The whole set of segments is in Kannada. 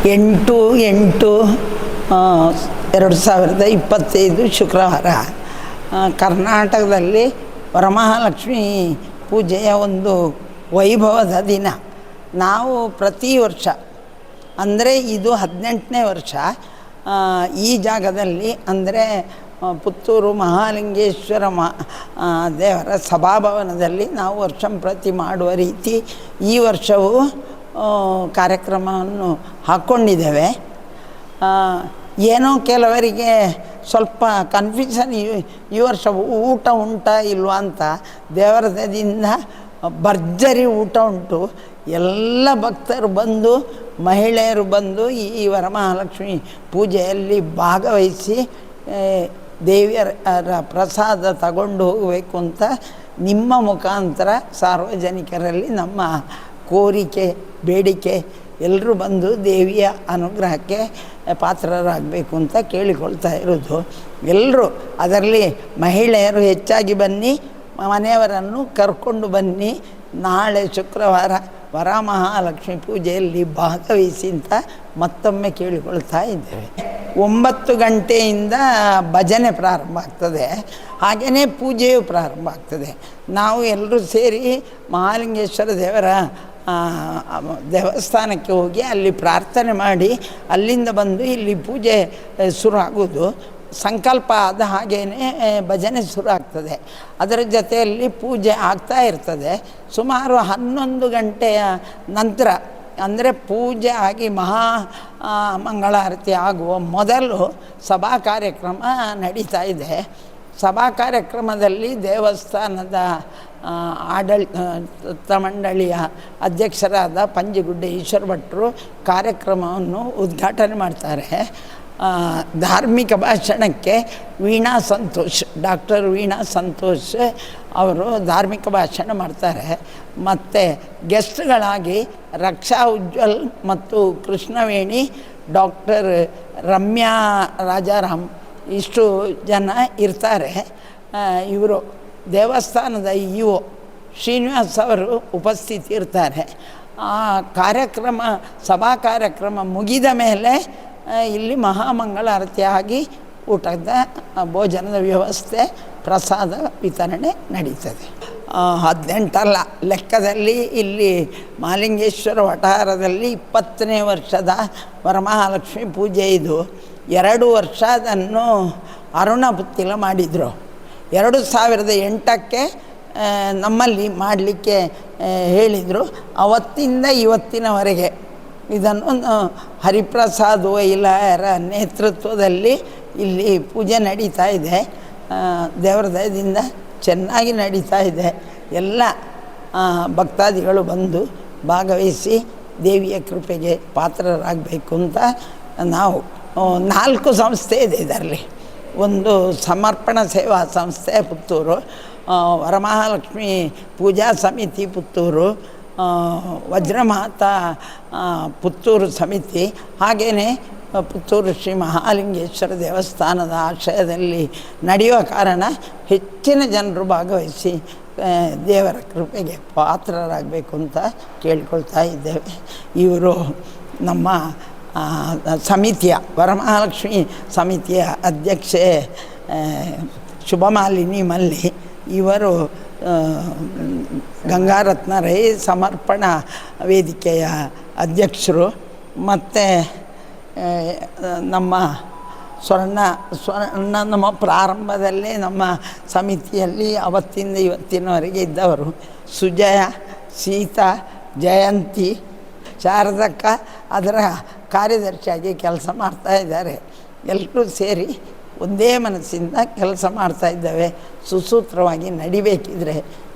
8/8/2025 ಶುಕ್ರವಾರ ಕರ್ನಾಟಕದಲ್ಲಿ ವರಮಹಾಲಕ್ಷ್ಮಿ ಪೂಜೆಯ ಒಂದು ವೈಭವದ ದಿನ. ನಾವು ಪ್ರತಿ ವರ್ಷ ಅಂದರೆ ಇದು 18ನೇ ವರ್ಷ ಈ ಜಾಗದಲ್ಲಿ ಅಂದರೆ ಪುತ್ತೂರು ಮಹಾಲಿಂಗೇಶ್ವರ ದೇವರ ಸಭಾಭವನದಲ್ಲಿ ನಾವು ವರ್ಷಂಪ್ರತಿ ಮಾಡುವ ರೀತಿ ಈ ವರ್ಷವೂ ಕಾರ್ಯಕ್ರಮವನ್ನು ಹಾಕ್ಕೊಂಡಿದ್ದೇವೆ. ಏನೋ ಕೆಲವರಿಗೆ ಸ್ವಲ್ಪ ಕನ್ಫ್ಯೂಷನ್, ಈ ವರ್ಷ ಊಟ ಉಂಟಾ ಇಲ್ವಾ ಅಂತ. ದೇವರದಿಂದ ಭರ್ಜರಿ ಊಟ ಉಂಟು. ಎಲ್ಲ ಭಕ್ತರು ಬಂದು, ಮಹಿಳೆಯರು ಬಂದು ಈ ವರಮಹಾಲಕ್ಷ್ಮಿ ಪೂಜೆಯಲ್ಲಿ ಭಾಗವಹಿಸಿ ದೇವಿಯರ ಪ್ರಸಾದ ತಗೊಂಡು ಹೋಗಬೇಕು ಅಂತ ನಿಮ್ಮ ಮುಖಾಂತರ ಸಾರ್ವಜನಿಕರಲ್ಲಿ ನಮ್ಮ ಕೋರಿಕೆ, ಬೇಡಿಕೆ. ಎಲ್ಲರೂ ಬಂದು ದೇವಿಯ ಅನುಗ್ರಹಕ್ಕೆ ಪಾತ್ರರಾಗಬೇಕು ಅಂತ ಕೇಳಿಕೊಳ್ತಾ ಇರೋದು. ಎಲ್ಲರೂ ಅದರಲ್ಲಿ ಮಹಿಳೆಯರು ಹೆಚ್ಚಾಗಿ ಬನ್ನಿ, ಮನೆಯವರನ್ನು ಕರ್ಕೊಂಡು ಬನ್ನಿ. ನಾಳೆ ಶುಕ್ರವಾರ ವರಮಹಾಲಕ್ಷ್ಮಿ ಪೂಜೆಯಲ್ಲಿ ಭಾಗವಹಿಸಿ ಅಂತ ಮತ್ತೊಮ್ಮೆ ಕೇಳಿಕೊಳ್ತಾ ಇದ್ದೇವೆ. 9 ಗಂಟೆಯಿಂದ ಭಜನೆ ಪ್ರಾರಂಭ ಆಗ್ತದೆ, ಹಾಗೆಯೇ ಪೂಜೆಯು ಪ್ರಾರಂಭ ಆಗ್ತದೆ. ನಾವು ಎಲ್ಲರೂ ಸೇರಿ ಮಹಾಲಿಂಗೇಶ್ವರ ದೇವರ ದೇವಸ್ಥಾನಕ್ಕೆ ಹೋಗಿ ಅಲ್ಲಿ ಪ್ರಾರ್ಥನೆ ಮಾಡಿ ಅಲ್ಲಿಂದ ಬಂದು ಇಲ್ಲಿ ಪೂಜೆ ಶುರು ಆಗೋದು. ಸಂಕಲ್ಪ ಆದ ಹಾಗೆಯೇ ಭಜನೆ ಶುರು ಆಗ್ತದೆ. ಅದರ ಜೊತೆಯಲ್ಲಿ ಪೂಜೆ ಆಗ್ತಾ ಇರ್ತದೆ. ಸುಮಾರು 11 ಗಂಟೆಯ ನಂತರ ಅಂದರೆ ಪೂಜೆ ಆಗಿ ಮಹಾ ಮಂಗಳಾರತಿ ಆಗುವ ಮೊದಲು ಸಭಾ ಕಾರ್ಯಕ್ರಮ ನಡೀತಾ ಇದೆ. ಸಭಾ ಕಾರ್ಯಕ್ರಮದಲ್ಲಿ ದೇವಸ್ಥಾನದ ಆಡಳಿತ ಮಂಡಳಿಯ ಅಧ್ಯಕ್ಷರಾದ ಪಂಜಿಗುಡ್ಡೆ ಈಶ್ವರ ಭಟ್ರು ಕಾರ್ಯಕ್ರಮವನ್ನು ಉದ್ಘಾಟನೆ ಮಾಡ್ತಾರೆ. ಧಾರ್ಮಿಕ ಭಾಷಣಕ್ಕೆ ವೀಣಾ ಸಂತೋಷ್, ಡಾಕ್ಟರ್ ವೀಣಾ ಸಂತೋಷ್ ಅವರು ಧಾರ್ಮಿಕ ಭಾಷಣ ಮಾಡ್ತಾರೆ. ಮತ್ತು ಗೆಸ್ಟ್ಗಳಾಗಿ ರಕ್ಷಾ ಉಜ್ವಲ್ ಮತ್ತು ಕೃಷ್ಣವೇಣಿ, ಡಾಕ್ಟರ್ ರಮ್ಯಾ ರಾಜಾರಾಮ್ ಇಷ್ಟು ಜನ ಇರ್ತಾರೆ. ಇವರು ದೇವಸ್ಥಾನದ ಇಒ ಶ್ರೀನಿವಾಸ್ ಅವರು ಉಪಸ್ಥಿತಿ ಇರ್ತಾರೆ. ಆ ಕಾರ್ಯಕ್ರಮ, ಸಭಾ ಕಾರ್ಯಕ್ರಮ ಮುಗಿದ ಮೇಲೆ ಇಲ್ಲಿ ಮಹಾಮಂಗಳಾರತಿ ಆಗಿ ಊಟದ ಭೋಜನದ ವ್ಯವಸ್ಥೆ, ಪ್ರಸಾದ ವಿತರಣೆ ನಡೀತದೆ. 18 ಅಲ್ಲ, ಲೆಕ್ಕದಲ್ಲಿ ಇಲ್ಲಿ ಮಹಾಲಿಂಗೇಶ್ವರ ವಠಾರದಲ್ಲಿ 20ನೇ ವರ್ಷದ ವರಮಹಾಲಕ್ಷ್ಮಿ ಪೂಜೆ ಇದು. 2 ವರ್ಷ ಅದನ್ನು ಅರುಣ ಪುತ್ತಿಲ ಮಾಡಿದರು. 2008ಕ್ಕೆ ನಮ್ಮಲ್ಲಿ ಮಾಡಲಿಕ್ಕೆ ಹೇಳಿದರು. ಅವತ್ತಿಂದ ಇವತ್ತಿನವರೆಗೆ ಇದನ್ನು ಹರಿಪ್ರಸಾದ್ ವೈಲಾಯರ ನೇತೃತ್ವದಲ್ಲಿ ಇಲ್ಲಿ ಪೂಜೆ ನಡೀತಾ ಇದೆ. ದೇವರ ದಯದಿಂದ ಚೆನ್ನಾಗಿ ನಡೀತಾ ಇದೆ. ಎಲ್ಲ ಭಕ್ತಾದಿಗಳು ಬಂದು ಭಾಗವಹಿಸಿ ದೇವಿಯ ಕೃಪೆಗೆ ಪಾತ್ರರಾಗಬೇಕು ಅಂತ ನಾವು 4 ಸಂಸ್ಥೆ ಇದೆ ಇದರಲ್ಲಿ. ಒಂದು ಸಮರ್ಪಣಾ ಸೇವಾ ಸಂಸ್ಥೆ ಪುತ್ತೂರು, ವರಮಹಾಲಕ್ಷ್ಮಿ ಪೂಜಾ ಸಮಿತಿ ಪುತ್ತೂರು, ವಜ್ರಮಾತಾ ಪುತ್ತೂರು ಸಮಿತಿ, ಹಾಗೆಯೇ ಪುತ್ತೂರು ಶ್ರೀ ಮಹಾಲಿಂಗೇಶ್ವರ ದೇವಸ್ಥಾನದ ಆಶ್ರಯದಲ್ಲಿ ನಡೆಯುವ ಕಾರಣ ಹೆಚ್ಚಿನ ಜನರು ಭಾಗವಹಿಸಿ ದೇವರ ಕೃಪೆಗೆ ಪಾತ್ರರಾಗಬೇಕು ಅಂತ ಕೇಳಿಕೊಳ್ತಾ ಇದ್ದೇವೆ. ಇವರು ನಮ್ಮ ಸಮಿತಿಯ, ವರಮಹಾಲಕ್ಷ್ಮಿ ಸಮಿತಿಯ ಅಧ್ಯಕ್ಷೆ ಶುಭಮಾಲಿನಿ ಮಲ್ಲಿ. ಇವರು ಗಂಗಾರತ್ನ ರೈ ಸಮರ್ಪಣಾ ವೇದಿಕೆಯ ಅಧ್ಯಕ್ಷರು. ಮತ್ತು ನಮ್ಮ ಸ್ವರ್ಣ ನಮ್ಮ ಪ್ರಾರಂಭದಲ್ಲೇ ನಮ್ಮ ಸಮಿತಿಯಲ್ಲಿ ಅವತ್ತಿಂದ ಇವತ್ತಿನವರೆಗೆ ಇದ್ದವರು ಸುಜಯ, ಸೀತಾ, ಜಯಂತಿ, ಶಾರದಕ್ಕ ಅದರ ಕಾರ್ಯದರ್ಶಿಯಾಗಿ ಕೆಲಸ ಮಾಡ್ತಾ ಇದ್ದಾರೆ. ಎಲ್ಲರೂ ಸೇರಿ ಒಂದೇ ಮನಸ್ಸಿಂದ ಕೆಲಸ ಮಾಡ್ತಾ ಇದ್ದೇವೆ. ಸುಸೂತ್ರವಾಗಿ ನಡಿಬೇಕಿದ್ರೆ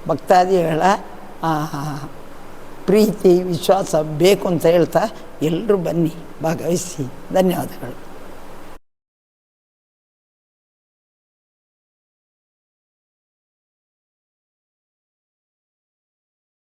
ಭಕ್ತಾದಿಗಳ ಪ್ರೀತಿ, ವಿಶ್ವಾಸ ಬೇಕು ಅಂತ ಹೇಳ್ತಾ ಎಲ್ಲರೂ ಬನ್ನಿ, ಭಾಗವಹಿಸಿ. ಧನ್ಯವಾದಗಳು.